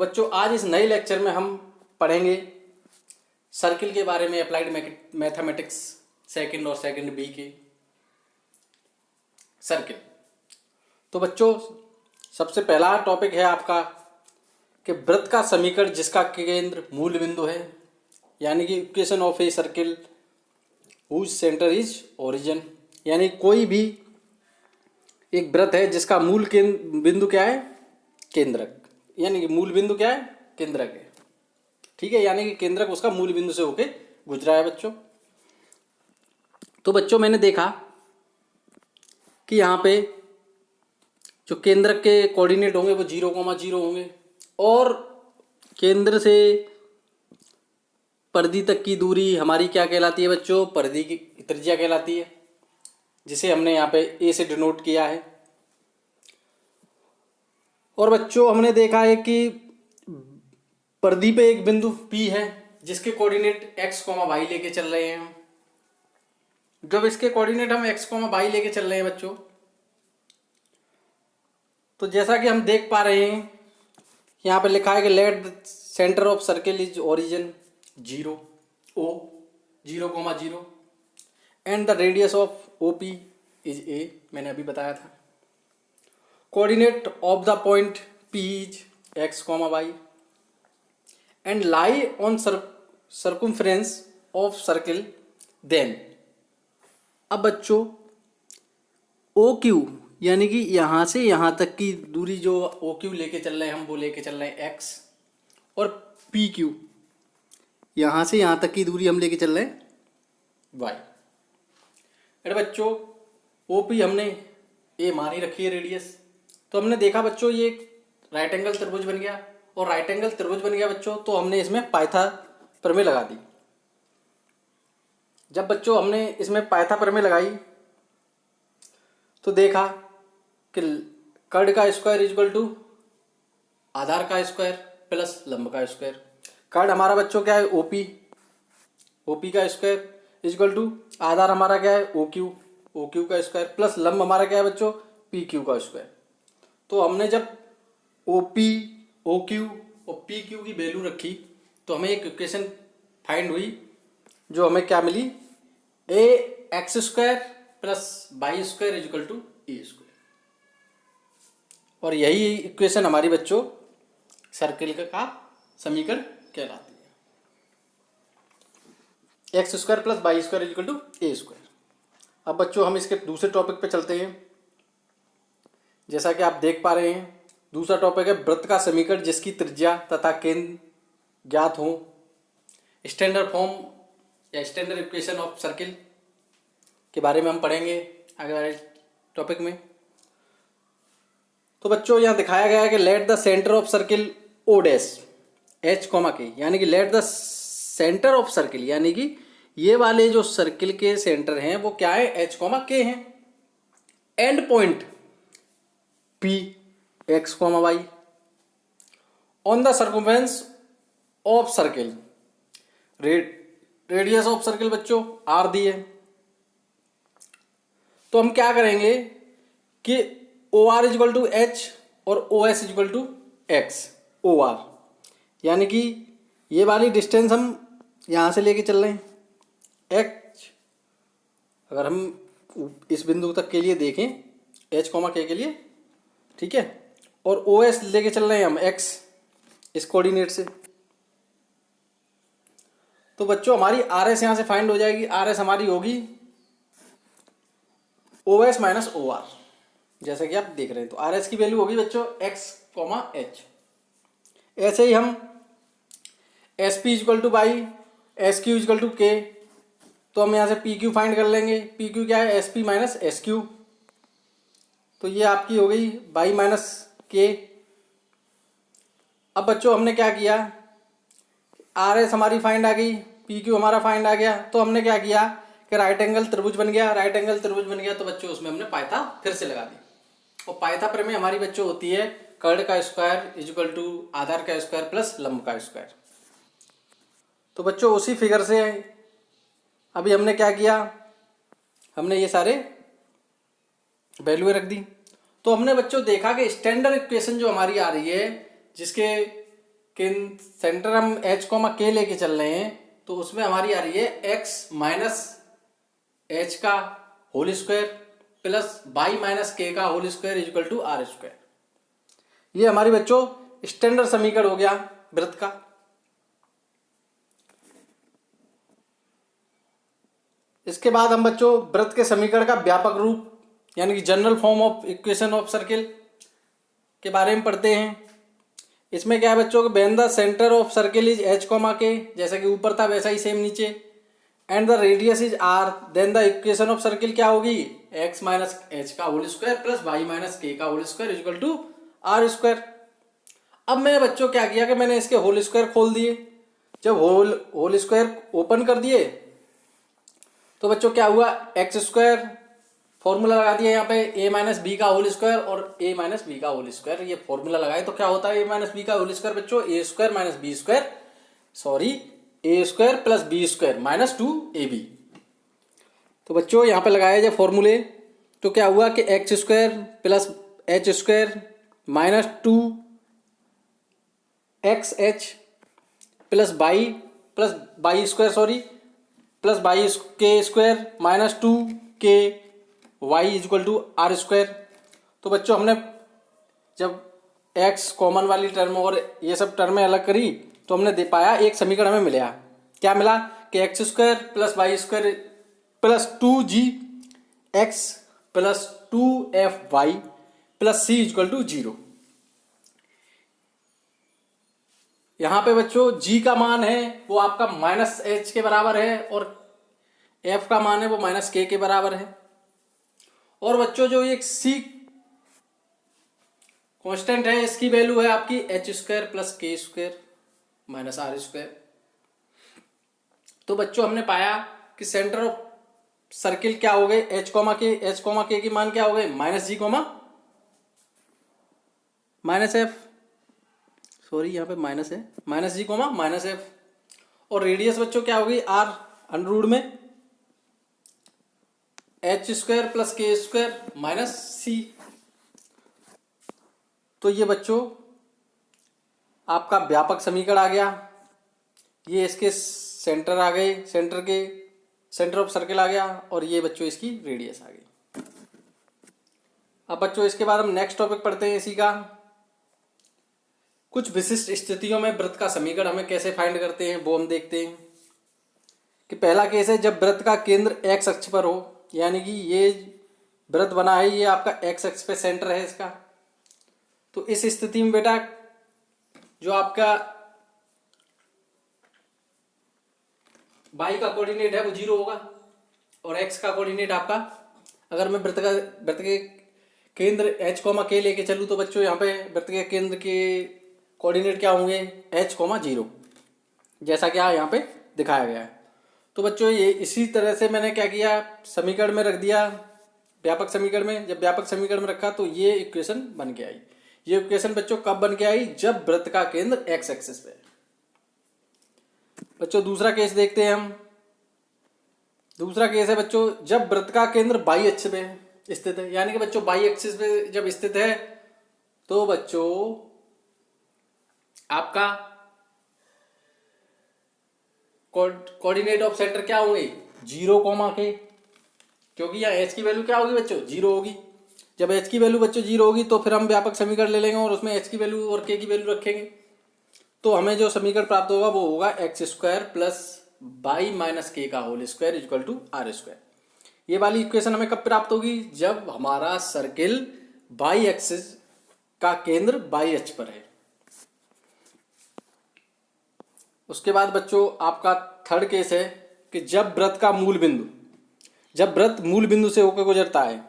बच्चों आज इस नए लेक्चर में हम पढ़ेंगे सर्किल के बारे में, अप्लाइड मैथमेटिक्स सेकंड और सेकंड बी के सर्किल। तो बच्चों सबसे पहला टॉपिक है आपका कि वृत्त का समीकरण जिसका केंद्र मूल बिंदु है, यानी कि equation of a circle whose centre is origin. यानी कोई भी एक वृत्त है जिसका मूल बिंदु क्या है, केंद्रक। यानी कि मूल बिंदु क्या है, केंद्रक है। ठीक है, यानी कि केंद्रक उसका मूल बिंदु से होके गुजरा है बच्चों। तो बच्चों मैंने देखा कि यहाँ पे जो केंद्रक के कोऑर्डिनेट होंगे वो 0,0 होंगे और केंद्र से परिधि तक की दूरी हमारी क्या कहलाती है बच्चों, परिधि की त्रिज्या कहलाती है, जिसे हमने यहाँ पे ए से डिनोट किया है। और बच्चों हमने देखा है कि परिधि पे एक बिंदु P है जिसके कोऑर्डिनेट x, y लेके चल रहे हैं हम। जब इसके कोऑर्डिनेट हम x, y लेके चल रहे हैं बच्चों, तो जैसा कि हम देख पा रहे हैं यहाँ पे लिखा है कि let the centre of circle is origin 0 and the radius of OP is A। मैंने अभी बताया था। Coordinate of the point P is x, y and lie on circumference of circle then. अब बच्चों OQ यानी कि यहाँ से यहाँ तक की दूरी जो OQ लेके चल रहे हैं हम, वो लेके चल रहे हैं x, और PQ यहाँ से यहाँ तक की दूरी हम लेके चल रहे हैं y। अरे बच्चों OP हमने A मानी रखी है रेडियस। तो हमने देखा बच्चों ये राइट एंगल त्रिभुज बन गया, और राइट एंगल त्रिभुज बन गया बच्चों तो हमने इसमें पाइथा प्रमेय लगा दी। जब बच्चों हमने इसमें पाइथा प्रमेय लगाई तो देखा कि कर्ण का स्क्वायर इक्वल टू आधार का स्क्वायर प्लस लंब का स्क्वायर। कर्ण हमारा बच्चों क्या है, OP का स्क्वायर इक्वल टू आधार हमारा क्या है, OQ का स्क्वायर प्लस लंब हमारा क्या है बच्चों, PQ का स्क्वायर। तो हमने जब OP, OQ और PQ की वैल्यू रखी तो हमें एक इक्वेशन फाइंड हुई जो हमें क्या मिली, AX square plus y square equal to A square. और यही इक्वेशन हमारी बच्चों सर्किल का समीकरण कहलाती है, x square plus y square equal to A square. अब बच्चों हम इसके दूसरे टॉपिक पे चलते हैं। जैसा कि आप देख पा रहे हैं दूसरा टॉपिक है वृत्त का समीकरण जिसकी त्रिज्या तथा केंद्र ज्ञात हो। स्टैंडर्ड फॉर्म या स्टैंडर्ड इक्वेशन ऑफ सर्किल के बारे में हम पढ़ेंगे आगे वाले टॉपिक में। तो बच्चों यहाँ दिखाया गया है कि let the centre of circle O dash H, K, यानी कि let the centre of circle, यानी कि ये वाले जो सर्किल के सेंटर हैं वो क्या है, H, K हैं। And point P x, y on the circumference of circle. Radius of circle बच्चों R दी है। तो हम क्या करेंगे कि OR इक्वल टू H और OS equal to X, OR यानी कि ये वाली डिस्टेंस हम यहाँ से लेके चल रहे हैं H। अगर हम इस बिंदु तक के लिए देखें H, K के लिए, ठीक है, और OS लेके चल रहे हैं हम X इस कोऑर्डिनेट से। तो बच्चों हमारी RS यहाँ से फाइंड हो जाएगी। RS हमारी होगी OS माइनस OR, जैसा कि आप देख रहे हैं। तो RS की वैल्यू होगी बच्चों X, H। ऐसे ही हम SP equal to y SQ equal to K, तो हम यहाँ से PQ फाइंड कर लेंगे। PQ क्या है, SP माइनस SQ। तो ये आपकी हो गई बाई माइनस K। अब बच्चों हमने क्या किया, RS हमारी फाइंड आ गई, PQ हमारा फाइंड आ गया। तो हमने क्या किया कि राइट एंगल त्रिभुज बन गया। राइट एंगल त्रिभुज बन गया तो बच्चों उसमें हमने पाइथा फिर से लगा दी। और पाइथा प्रमेय हमारी बच्चों होती है कर्ण का स्क्वायर इक्वल टू आधार का स्क्वायर प्लस लंब का स्क्वायर। तो बच्चों उसी फिगर से अभी हमने क्या किया, हमने ये सारे वैल्यू रख दी। तो हमने बच्चों देखा कि स्टैंडर्ड इक्वेशन जो हमारी आ रही है जिसके सेंटर हम एच कॉमा के लेके चल रहे हैं, तो उसमें हमारी आ रही है एक्स माइनस एच का whole square plus y minus k का whole square equal to are square. ये हमारी बच्चों स्टैंडर्ड समीकरण हो गया वृत्त का। इसके बाद हम बच्चों वृत्त के समीकरण का व्यापक रूप यानी कि general form of equation of circle के बारे में पढ़ते हैं। इसमें क्या है बच्चों कि when the centre of circle is h comma k, जैसा कि ऊपर था वैसा ही सेम नीचे, and the radius is r, then the equation of circle क्या होगी, एक्स माइनस एच का whole square plus y minus k का whole square equal to are square. अब मैंने बच्चों क्या किया कि मैंने इसके होल स्क्वायर खोल दिए। जब होल स्क्वायर ओपन कर दिए तो बच्चों क्या हुआ, एक्स स्क्वायर फॉर्मूला लगा दिया यहाँ पे ए माइनस बी का होल स्क्वायर और ए माइनस बी का होल स्क्वायर, ये फॉर्मूला लगाए तो क्या होता है ए माइनस बी का होल स्क्वायर बच्चों, A square minus B square, sorry A square plus B square minus 2ab। तो बच्चों यहाँ पे लगाए जब फॉर्मूले तो क्या हुआ कि x square plus H square minus 2xh plus Y square sorry plus Y K square minus 2k y equal to are square. तो बच्चों हमने जब x कॉमन वाली टर्म और ये सब टर्में अलग करी तो हमने दे पाया एक समीकरण हमें मिला। क्या मिला कि x square plus y square plus 2gx plus 2fy plus c equal to 0। यहाँ पे बच्चों g का मान है वो आपका माइनस एच के बराबर है और f का मान है वो माइनस के बराबर है। और बच्चों जो एक c कांस्टेंट है इसकी वैल्यू है आपकी एच स्क्वायर प्लस के स्क्वायर माइनस आर स्क्वायर। तो बच्चों हमने पाया कि सेंटर ऑफ सर्किल क्या हो गए एच कॉमा के की मान क्या हो गए माइनस जी कॉमा माइनस एफ, सॉरी यहाँ पे माइनस है, माइनस जी कॉमा माइनस एफ। और रेडियस बच्चों क्या होगी आर अंडर रूट में एच स्क्वायर प्लस के स्क्वायर माइनस सी। तो ये बच्चों आपका व्यापक समीकरण आ गया, ये इसके सेंटर आ गए, सेंटर ऑफ सर्किल आ गया और ये बच्चों इसकी रेडियस आ गई। अब बच्चों इसके बाद हम नेक्स्ट टॉपिक पढ़ते हैं इसी का, कुछ विशिष्ट स्थितियों में वृत्त का समीकरण हमें कैसे फाइंड करते हैं वो हम देखते हैं। कि पहला केस है जब वृत्त का केंद्र एक्स अक्ष पर हो, यानी कि ये वृत्त बना है ये आपका एक्स अक्ष पे सेंटर है इसका। तो इस स्थिति में बेटा जो आपका y का कोऑर्डिनेट है वो 0 होगा और x का कोऑर्डिनेट आपका, अगर मैं वृत्त के केंद्र h कॉमा के लेके चलूँ तो बच्चों यहाँ पे वृत्त के केंद्र के कोऑर्डिनेट क्या होंगे h कॉमा 0, जैसा कि यहाँ पे दिखाया गया है। तो बच्चों ये इसी तरह से मैंने क्या किया समीकरण में रख दिया, व्यापक समीकरण में। जब व्यापक समीकरण में रखा तो ये इक्वेशन बन के आई। ये इक्वेशन बच्चों कब बन के आई, जब वृत्त का केंद्र एक्स एक्सिस पे है। बच्चों दूसरा केस देखते हैं हम। दूसरा केस है बच्चों जब वृत्त का केंद्र बाई अक्ष पे स्थित है, यानी कि बच्चों बाई एक्सिस पे जब स्थित है तो बच्चों आपका कोऑर्डिनेट ऑफ सेंटर क्या होंगे 0 कॉमा के, क्योंकि यहाँ एच की वैल्यू क्या होगी बच्चों 0 होगी। जब एच की वैल्यू बच्चों 0 होगी तो फिर हम व्यापक समीकरण ले लेंगे और उसमें एच की वैल्यू और के की वैल्यू रखेंगे। तो हमें जो समीकरण प्राप्त होगा वो होगा x square plus y minus k का whole square equal to are square. ये वाली इक्वेशन हमें कब प्राप्त होगी, जब हमारा सर्किल बाई एक्सिस का केंद्र बाई अक्ष पर है। उसके बाद बच्चों आपका थर्ड केस है कि जब वृत्त का मूल बिंदु, जब वृत्त मूल बिंदु से होकर गुजरता है,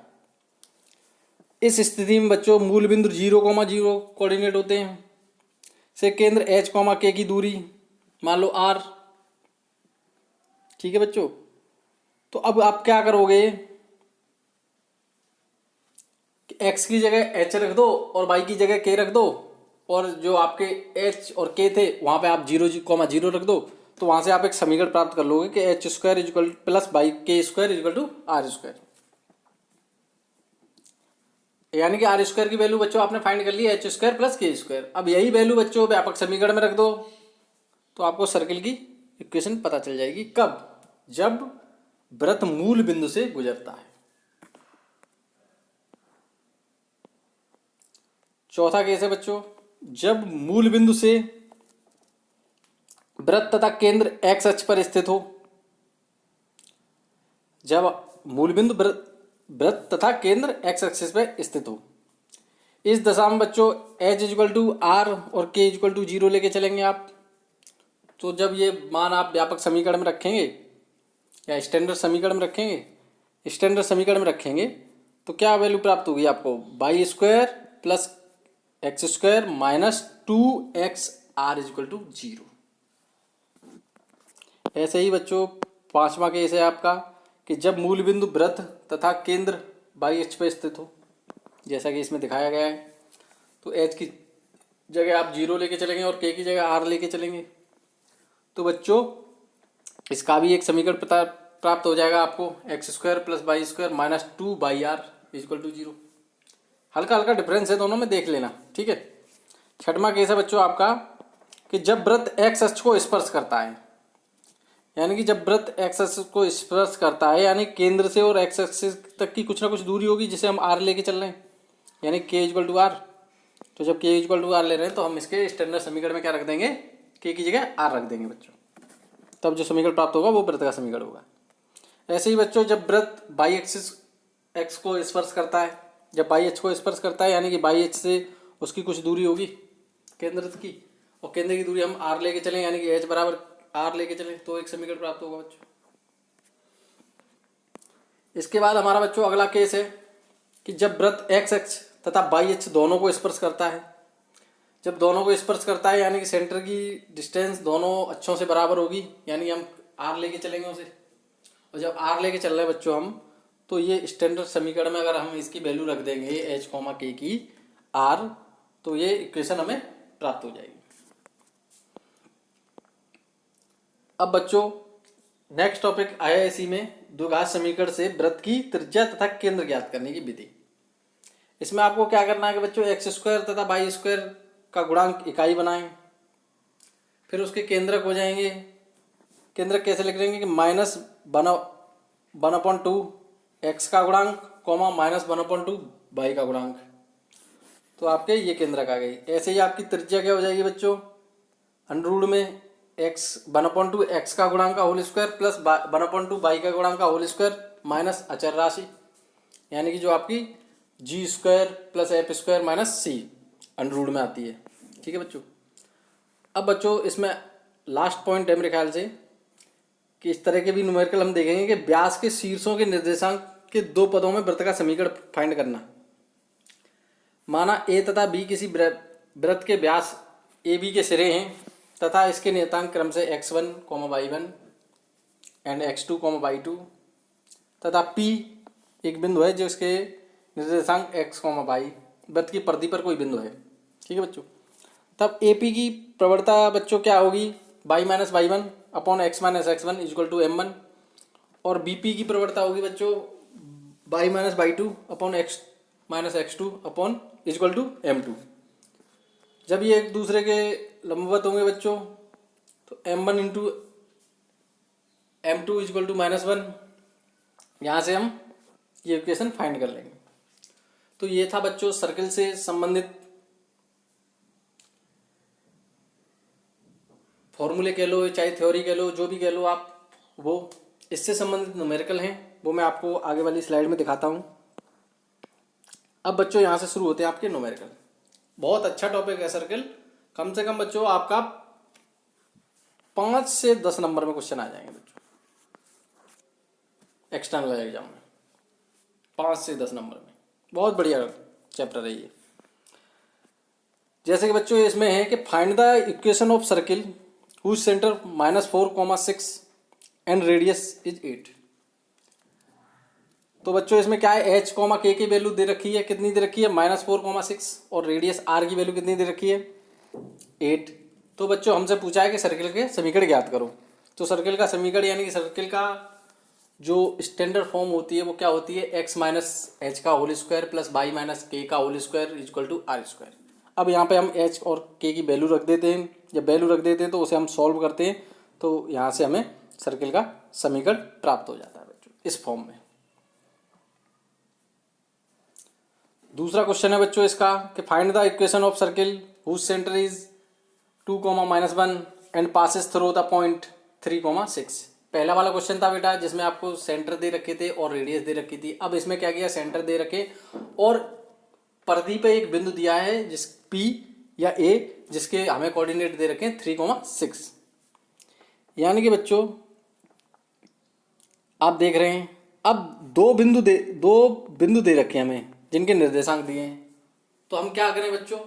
इस स्थिति में बच्चों मूल बिंदु 0, 0 कोऑर्डिनेट होते हैं, से केंद्र एच कॉमा के की दूरी मान लो r, ठीक है बच्चों। तो अब आप क्या करोगे कि x की जगह h रख दो और y की जगह k रख दो और जो आपके h और k थे वहां पे आप 0, 0 रख दो। तो वहां से आप एक समीकरण प्राप्त कर लोगे कि H square equal plus Y K square equal to are square. यानी कि आर स्क्वायर की वैल्यू बच्चों आपने फाइंड कर ली एच स्क्वायर प्लस के स्क्वायर। अब यही वैल्यू बच्चों व्यापक समीकरण में रख दो तो आपको सर्किल की इक्वेशन पता चल जाएगी। कब? जब वृत्त मूल बिंदु से गुजरता है। चौथा केस है बच्चों, जब मूल बिंदु से वृत्त तथा केंद्र एक्स अक्ष पर स्थित हो। जब मूल बिंदु वृत्त तथा केंद्र एक्स एक्सिस पर स्थित हो, इस दशा में बच्चों एच इक्वल टू आर और के इक्वल टू 0 लेके चलेंगे आप। तो जब ये मान आप व्यापक समीकरण में रखेंगे या स्टैंडर्ड समीकरण में रखेंगे, स्टैंडर्ड समीकरण में रखेंगे तो क्या वैल्यू प्राप्त होगी आपको? Y square plus x square minus 2x r equal to 0। ऐसे ही बच्चों पांचवा केस है आपका कि जब मूल बिंदु वृत्त तथा केंद्र बाई अक्ष पर स्थित हो, जैसा कि इसमें दिखाया गया है। तो एच की जगह आप 0 लेके चलेंगे और के की जगह आर लेके चलेंगे। तो बच्चों इसका भी एक समीकरण प्राप्त हो जाएगा आपको, x square plus y square minus 2/r equal to 0। हल्का हल्का डिफरेंस है दोनों में, देख लेना, ठीक है। छठवां केस है बच्चों आपका कि जब वृत्त एक्स अक्ष को स्पर्श करता है, यानी कि जब वृत्त एक्स अक्ष को स्पर्श करता है यानी केंद्र से और एक्स अक्ष तक की कुछ ना कुछ दूरी होगी जिसे हम आर लेके चल रहे हैं, यानी के इक्वल टू आर। तो जब के इक्वल टू आर ले रहे हैं तो हम इसके स्टैंडर्ड समीकरण में क्या रख देंगे? के की जगह आर रख देंगे बच्चों। तब जो समीकरण प्राप्त होगा वो वृत्त का समीकरण होगा। ऐसे ही बच्चों जब वृत्त बाई एक्सिस एक्स को स्पर्श करता है, जब बाई अक्ष को स्पर्श करता है यानी कि बाई अक्ष से उसकी कुछ दूरी होगी केंद्र की, और केंद्र की दूरी हम आर लेके चलें यानी कि एच बराबर आर लेके चलें तो एक समीकरण प्राप्त होगा बच्चों। इसके बाद हमारा बच्चों अगला केस है कि जब वृत्त एक्स अक्ष तथा बाई अक्ष दोनों को स्पर्श करता है। जब दोनों को स्पर्श करता है यानी कि सेंटर की डिस्टेंस दोनों अक्षों से बराबर होगी, यानी हम आर लेके चलेंगे उसे। और जब आर लेके चल रहे हैं बच्चों हम, तो ये स्टैंडर्ड समीकरण में अगर हम इसकी वैल्यू रख देंगे एच कॉमा के की आर, तो ये इक्वेशन हमें प्राप्त हो जाएगी। अब बच्चों नेक्स्ट टॉपिक आया इसी में द्विघात समीकरण से वृत्त की त्रिज्या तथा केंद्र ज्ञात करने की विधि। इसमें आपको क्या करना है कि बच्चों एक्स स्क्वायर तथा वाई स्क्वायर का गुणांक इकाई बनाएं, फिर उसके केंद्रक हो जाएंगे। केंद्रक कैसे लिख लेंगे कि माइनस 1/2 एक्स का गुणांक कॉमा माइनस 1/2 वाई का गुणांक, तो आपके ये केंद्रक आ गई। ऐसे ही आपकी त्रिज्या क्या हो जाएगी बच्चों? अंडर में एक्स 1/2 एक्स का गुणांक का होल स्क्वायर प्लस 1/2 वाई का गुणांक का होल स्क्वायर माइनस अचर राशि, यानी कि जो आपकी G square plus F square minus C under में आती है, ठीक है बच्चों। अब बच्चों इसमें लास्ट पॉइंट है मेरे ख्याल से कि इस तरह के भी न्यूमेरिकल हम देखेंगे कि व्यास के शीर्षों के निर्देशांक के 2 पदों में वृत्त का समीकरण फाइंड करना। माना ए तथा बी किसी वृत्त के व्यास ए बी के सिरे हैं तथा इसके नियतांक क्रम से x1, y1 and x2, y2 तथा P एक बिंदु है जिसके निर्देशांक x, y वृत्त की परिधि पर कोई बिंदु है, ठीक है बच्चों। तब AP की प्रवणता बच्चों क्या होगी? y minus y1 upon x minus x1 equal to m1, और BP की प्रवणता होगी बच्चों y minus y2 upon x minus x2 upon equal to m2। जब ये एक दूसरे के लंबवत होंगे बच्चों तो m1 into m2 equal to -1, यहाँ से हम ये इक्वेशन फाइंड कर लेंगे। तो ये था बच्चों सर्किल से संबंधित फॉर्मूले कह लो चाहे थ्योरी कह लो, जो भी कह लो आप, वो इससे संबंधित न्यूमेरिकल हैं, वो मैं आपको आगे वाली स्लाइड में दिखाता हूँ। अब बच्चों यहाँ से शुरू होते हैं आपके न्यूमेरिकल। बहुत अच्छा टॉपिक है सर्किल, कम से कम बच्चों आपका 5 से 10 नंबर में क्वेश्चन आ जाएंगे बच्चों एक्सटर्नल एग्जाम में, 5 से 10 नंबर में। बहुत बढ़िया चैप्टर है ये। जैसे कि बच्चों इसमें है कि find the equation of circle whose centre -4,6 and radius is 8। तो बच्चों इसमें क्या है, h, k की वैल्यू दे रखी है, कितनी दे रखी है? -4,6, और रेडियस r की वैल्यू कितनी दे रखी है? 8। तो बच्चों हमसे पूछा है कि सर्किल के समीकरण ज्ञात करो। तो सर्किल का समीकरण यानी कि सर्किल का जो स्टैंडर्ड फॉर्म होती है वो क्या होती है, एक्स माइनस एच का whole square plus y minus k का whole square equal to are square. अब यहाँ पे हम एच और के की वैल्यू रख देते हैं। जब वैल्यू रख देते हैं तो उसे हम सॉल्व करते हैं, तो यहाँ से हमें सर्किल का समीकरण प्राप्त हो जाता है बच्चों इस फॉर्म में। दूसरा क्वेश्चन है बच्चों इसका कि find the equation of circle whose centre is 2, -1 and passes through the point 3, 6। पहला वाला क्वेश्चन था बेटा जिसमें आपको सेंटर दे रखे थे और रेडियस दे रखी थी। अब इसमें क्या किया, सेंटर दे रखे और परिधि पे एक बिंदु दिया है जिस P या A जिसके हमें कोऑर्डिनेट दे रखे हैं 3, 6। यानी कि बच्चों आप देख रहे हैं अब दो बिंदु दे रखे हैं हमें जिनके निर्देशांक दिए हैं। तो हम क्या करें बच्चों,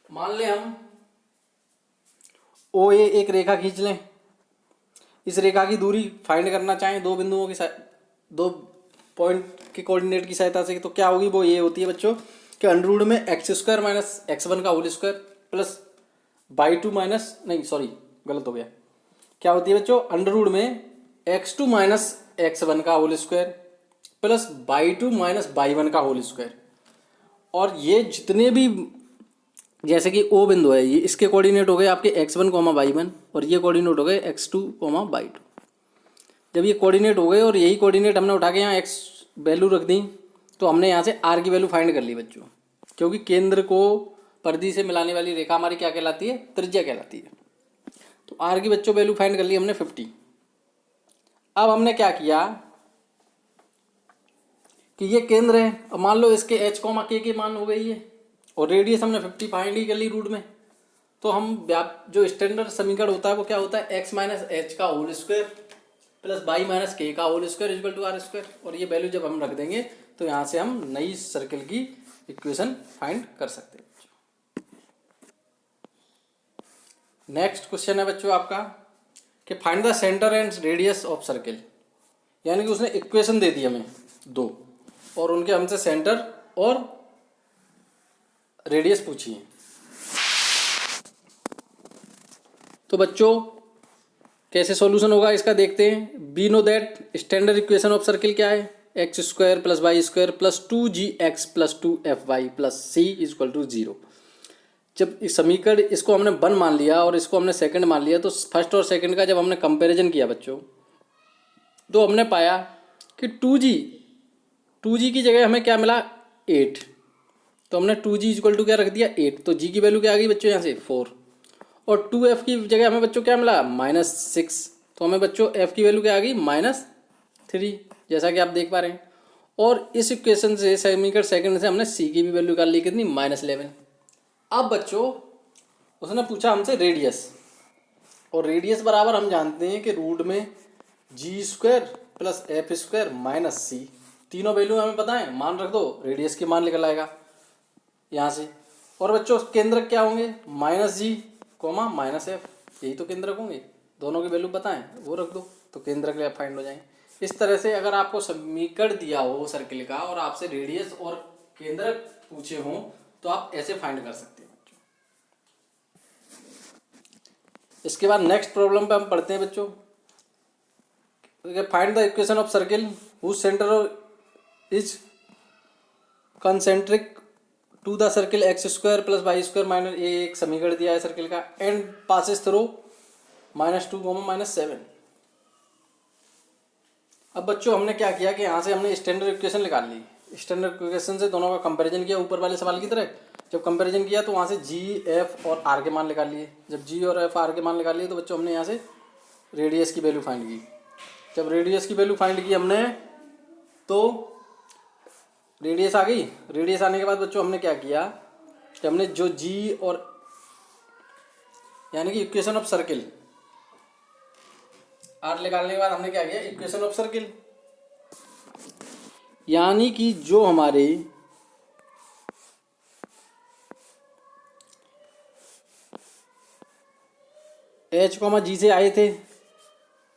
मान लें हम OA एक रेखा खींच लें। इस रेखा की दूरी फाइंड करना चाहें दो बिंदुओं की दो पॉइंट के कोऑर्डिनेट की सहायता से, तो क्या होगी, वो ये होती है बच्चों कि अंडर में x² माइनस x1 का whole square plus y 2 minus नहीं सॉरी गलत हो गया, क्या होती है बच्चों अंडर में x2 माइनस x1 का whole square plus y 2 minus y 1 का होल स्क्वायर। और ये जितने भी जैसे कि O बिंदु है ये इसके कोऑर्डिनेट हो गए आपके x1, y1 और ये कोऑर्डिनेट हो गए x2, y2। जब ये कोऑर्डिनेट हो गए और यही कोऑर्डिनेट हमने उठा के यहाँ x वैल्यू रख दी तो हमने यहाँ से r की वैल्यू फाइंड कर ली बच्चों, क्योंकि केंद्र को परिधि से मिलाने वाली रेखा हमारी क्या कहलाती है, त्रिज्या कहलाती है। तो r की बच्चों वैल्यू फाइंड कर ली हमने 50। अब हमने क्या किया कि ये केंद्र है, अब मान लो इसके h, k के मान हो गई है और रेडियस हमने 50 फाइंड ही कर ली रूट में। तो हम जो स्टैंडर्ड समीकरण होता है वो क्या होता है, x माइनस एच का whole square plus y minus k का whole square equal to are square. और ये वैल्यू जब हम रख देंगे तो यहाँ से हम नई सर्किल की इक्वेशन फाइंड कर सकते हैं। नेक्स्ट क्वेश्चन है बच्चों आपका कि find the centre and radius of circle. यानी कि उसने इक्वेशन दे दी हमें दो और उनके हमसे सेंटर और रेडियस पूछी है। तो बच्चों कैसे सॉल्यूशन होगा इसका देखते हैं। We know that standard equation of circle क्या है, x² plus y² plus 2gx plus 2fy plus c equal to 0। जब इस समीकरण इसको हमने 1 मान लिया और इसको हमने सेकंड मान लिया तो फर्स्ट और सेकंड का जब हमने कंपैरिजन किया बच्चों तो हमने पाया कि 2g की जगह हमें क्या मिला 8। तो हमने 2g इक्वल टू क्या रख दिया 8। तो g की वैल्यू क्या आ गई बच्चों यहाँ से 4 और 2f की जगह हमें बच्चों क्या मिला -6। तो हमें बच्चों f की वैल्यू क्या आ गई -3 जैसा कि आप देख पा रहे हैं। और इस इक्वेशन से समीकरण सेकंड से हमने c की भी वैल्यू निकाल ली कितनी -11। अब बच्चों उसने पूछा हमसे रेडियस और रेडियस बराबर हम जानते हैं कि रूट में g² plus f² minus c। तीनों वैल्यू हमें पता है, मान रख दो रेडियस के मान निकल आएगा यहाँ से। और बच्चों केंद्र क्या होंगे -g, -f, यही तो केंद्रक होंगे, दोनों की वैल्यू बताएं वो रख दो तो केंद्रक ले फाइंड हो जाएंगे। इस तरह से अगर आपको समीकरण दिया हो सर्किल का और आपसे रेडियस और केंद्रक पूछे हों तो आप ऐसे फाइंड कर सकते हैं बच्चों। इसके बाद नेक्स्ट प्रॉब्लम पे हम पढ़ते हैं बच्चों, find the equation of circle whose centre is concentric to the circle x² plus y² minus, ये एक समीकरण दिया है सर्किल का, एंड पासिस थ्रू -2, -7। अब बच्चों हमने क्या किया कि यहाँ से हमने स्टैंडर्ड इक्वेशन निकाल ली। स्टैंडर्ड इक्वेशन से दोनों का कंपैरिजन किया ऊपर वाले सवाल की तरह। जब कंपैरिजन किया तो वहाँ से g, f और r के मान निकाल लिए। जब g और f, r के मान निकाल लिए तो बच्चों हमने यहाँ से रेडियस की वैल्यू फाइंड की। जब रेडियस की वैल्यू फाइंड की हमने तो रेडियस आ गई। रेडियस आने के बाद बच्चों हमने क्या किया कि हमने जो g और यानी कि इक्वेशन ऑफ सर्किल r निकालने के बाद हमने क्या किया इक्वेशन ऑफ सर्किल, यानी कि जो हमारे h, g से आए थे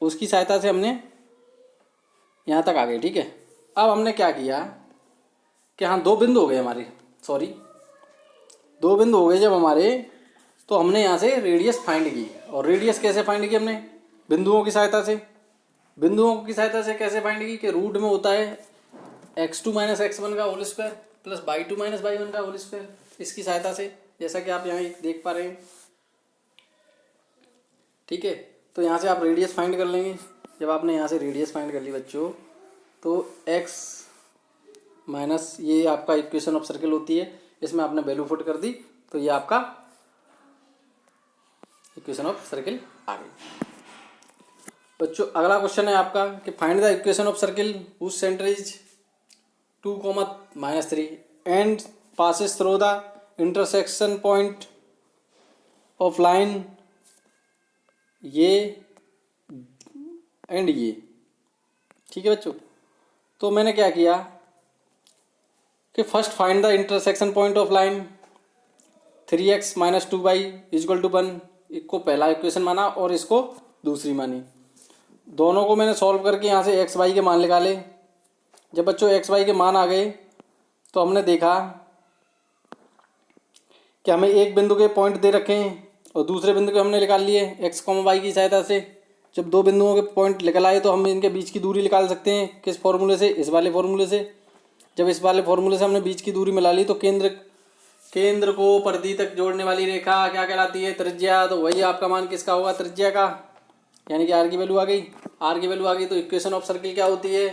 उसकी सहायता से हमने यहाँ तक आ गए। ठीक है, अब हमने क्या किया कि हाँ दो बिंदु हो गए हमारे, दो बिंदु हो गए जब हमारे, तो हमने यहाँ से रेडियस फाइंड की। और रेडियस कैसे फाइंड की हमने, बिंदुओं की सहायता से। बिंदुओं की सहायता से कैसे फाइंड की कि रूट में होता है x2 माइनस x1 का whole square plus y2 minus y1 का होल स्क्वायर, इसकी सहायता से, जैसा कि आप यहाँ देख पा रहे हैं। ठीक है, तो यहाँ से आप रेडियस फाइंड कर लेंगे। जब आपने यहाँ से रेडियस फाइंड कर ली बच्चों, तो x माइनस ये आपका इक्वेशन ऑफ सर्किल होती है, इसमें आपने वैल्यू पुट कर दी तो ये आपका इक्वेशन ऑफ सर्किल आ गई। बच्चों अगला क्वेश्चन है आपका कि find the equation of circle whose centre is 2, and passes through the intersection point of line ये एंड ये। ठीक है बच्चों, तो मैंने क्या किया कि first find the intersection point of line 3x minus 2y equal to 1, इसको पहला इक्वेशन माना और इसको दूसरी मानी। दोनों को मैंने सॉल्व करके यहाँ से x y के मान निकाले। जब बच्चों x y के मान आ गए तो हमने देखा कि हमें एक बिंदु के पॉइंट दे रखे हैं और दूसरे बिंदु के हमने निकाल लिए x, y की सहायता से। जब दो बिंदुओं के पॉइंट निकल आए तो हम इनके बीच की दूरी निकाल सकते हैं। किस फॉर्मूले से? इस वाले फॉर्मूले से। जब इस वाले फॉर्मूले से हमने बीच की दूरी मिला ली तो केंद्र को परिधि तक जोड़ने वाली रेखा क्या कहलाती है? त्रिज्या। तो वही आपका मान किसका होगा? त्रिज्या का, यानी कि आर की वैल्यू आ गई। आर की वैल्यू आ गई तो इक्वेशन ऑफ सर्किल क्या होती है?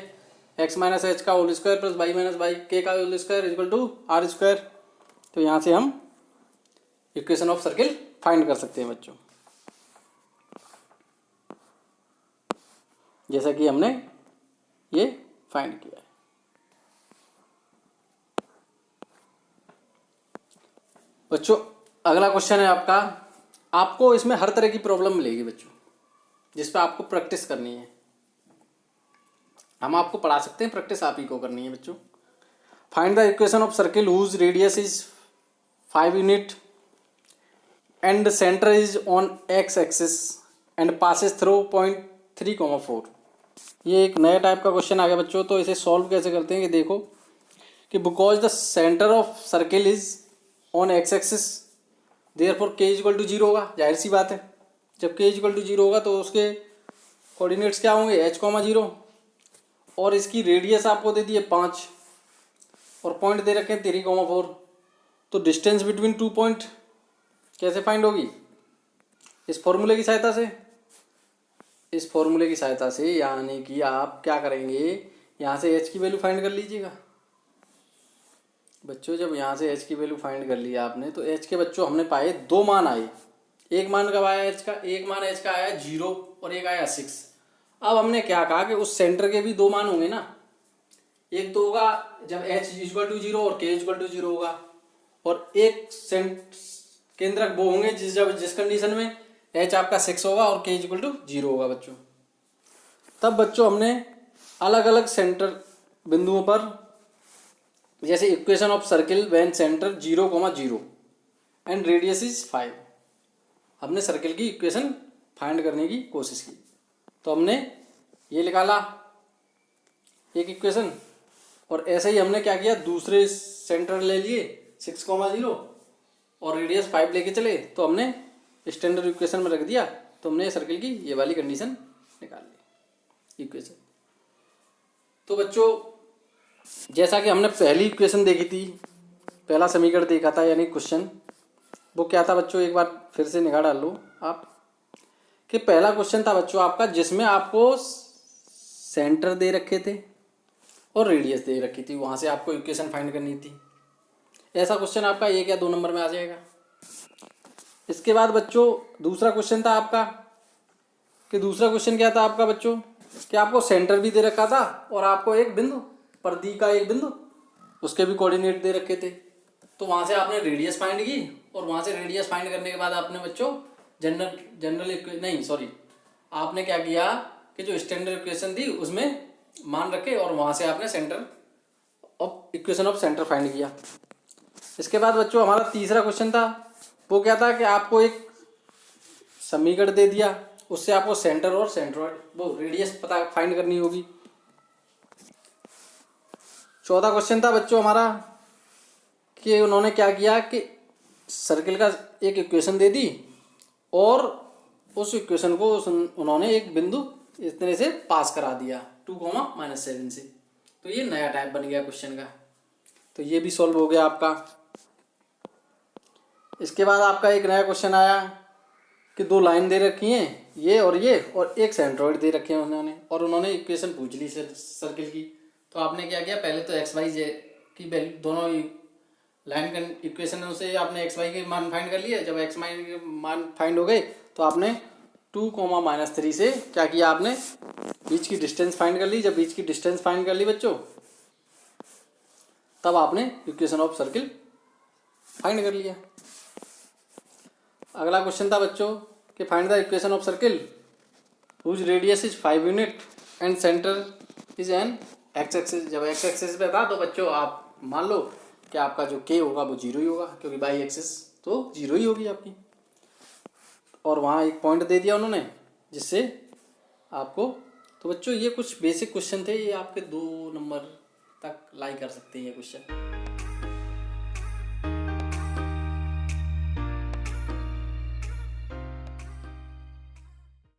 एक्स माइनस एच का whole square plus y minus y k का whole square equal to are square. तो यहाँ से हम इक्वेशन ऑफ सर्किल फाइंड कर सकते हैं बच्चों, जैसा कि हमने ये फाइंड किया है। बच्चों अगला क्वेश्चन है आपका, आपको इसमें हर तरह की प्रॉब्लम मिलेगी बच्चों, जिस पे आपको प्रैक्टिस करनी है। हम आपको पढ़ा सकते हैं, प्रैक्टिस आप ही को करनी है बच्चों। Find the equation of circle whose radius is 5 unit and centre is on x axis and passes through point 3,4। ये एक नया टाइप का क्वेश्चन आ गया बच्चों। तो इसे सॉल्व कैसे करते हैं कि देखो कि because the centre of circle is on x axis therefore k equal to 0 होगा। जाहिर सी बात है, जब k इक्वल टू 0 होगा तो उसके कोऑर्डिनेट्स क्या होंगे? h,0 और इसकी रेडियस आपको दे दी है 5 और पॉइंट दे रखे हैं 3,4। तो डिस्टेंस बिटवीन 2 पॉइंट कैसे फाइंड होगी? इस फॉर्मूले की सहायता से। इस फॉर्मूले की सहायता से, यानी कि आप क्या करेंगे, यहाँ से h की वैल्यू फाइंड कर लीजिएगा बच्चों। जब यहाँ से h की वैल्यू फाइंड कर लिया आपने तो h के बच्चों हमने पाए 2 मान आए। एक मान कब आया h का? एक मान h का आया 0 और एक आया 6। अब हमने क्या कहा कि उस सेंटर के भी 2 मान होंगे ना। एक तो होगा जब h इक्वल टू 0 और k इक्वल टू 0 होगा, और एक केंद्रक वो होंगे जिस कंडीशन में h आपका 6 होगा और k इक्वल टू 0 होगा बच्चों। तब बच्चों हमने अलग अलग सेंटर बिंदुओं पर, जैसे equation of circle when centre 0,0 and radius is 5, हमने सर्किल की इक्वेशन फाइंड करने की कोशिश की। तो हमने ये निकाला एक इक्वेशन, और ऐसे ही हमने क्या किया, दूसरे सेंटर ले लिए 6,0 और रेडियस 5 लेके चले, तो हमने स्टैंडर्ड इक्वेशन में रख दिया। तो हमने सर्किल की ये वाली कंडीशन निकाल ली इक्वेशन। तो बच्चों जैसा कि हमने पहली इक्वेशन देखी थी, पहला समीकरण देखा था, यानी क्वेश्चन, वो क्या था बच्चों? एक बार फिर से निगाह डाल लो आप कि पहला क्वेश्चन था बच्चों आपका जिसमें आपको सेंटर दे रखे थे और रेडियस दे रखी थी, वहां से आपको इक्वेशन फाइंड करनी थी। ऐसा क्वेश्चन आपका 1 या 2 नंबर में आ जाएगा। इसके बाद बच्चों दूसरा क्वेश्चन था आपका कि दूसरा क्वेश्चन क्या था आपका बच्चों कि आपको सेंटर भी दे रखा था और आपको एक बिंदु, परिधि का एक बिंदु, उसके भी कोऑर्डिनेट दे रखे थे। तो वहां से आपने रेडियस फाइंड की, और वहां से रेडियस फाइंड करने के बाद आपने बच्चों आपने क्या किया कि जो स्टैंडर्ड इक्वेशन थी उसमें मान रखे और वहां से आपने centre of equation of centre find किया। इसके बाद बच्चों हमारा तीसरा क्वेश्चन था, वो क्या था कि आपको एक समीकरण दे दिया, उससे आपको सेंटर और सेंट्रॉइड वो रेडियस पता फाइंड करनी होगी। चौथा क्वेश्चन था बच्चों हमारा कि उन्होंने क्या किया कि सर्किल का एक इक्वेशन दे दी और उस इक्वेशन को उन्होंने एक बिंदु इतने से पास करा दिया 2, -7 से। तो ये नया टाइप बन गया क्वेश्चन का। तो ये भी सॉल्व हो गया आपका। इसके बाद आपका एक नया क्वेश्चन आया कि 2 लाइन दे रखी हैं, ये और एक सेंट्रॉइड दे रखे हैं उन्होंने, और उन्होंने इक्वेशन पूछ ली सर्किल की। तो आपने क्या किया, पहले तो एक्स वाई जेड की वैल्यू दोनों लाइन इक्वेशनों से आपने एक्स वाई के मान फाइंड कर लिए। जब एक्स वाई के मान फाइंड हो गए तो आपने 2, -3 से क्या किया, आपने बीच की डिस्टेंस फाइंड कर ली। जब बीच की डिस्टेंस फाइंड कर ली बच्चों, तब आपने इक्वेशन ऑफ सर्किल फाइंड कर लिया। अगला क्वेश्चन था बच्चों कि find the equation of circle whose radius is 5 unit and centre is on x axis. जब एक्स एक्सिस पे था तो बच्चों आप मान लो कि आपका जो के होगा वो 0 ही होगा, क्योंकि बाई एक्सिस तो 0 ही होगी आपकी। और वहाँ एक पॉइंट दे दिया उन्होंने जिससे आपको, तो बच्चों ये कुछ बेसिक क्वेश्चन थे, ये आपके 2 नंबर तक लाई कर सकते हैं ये क्वेश्चन।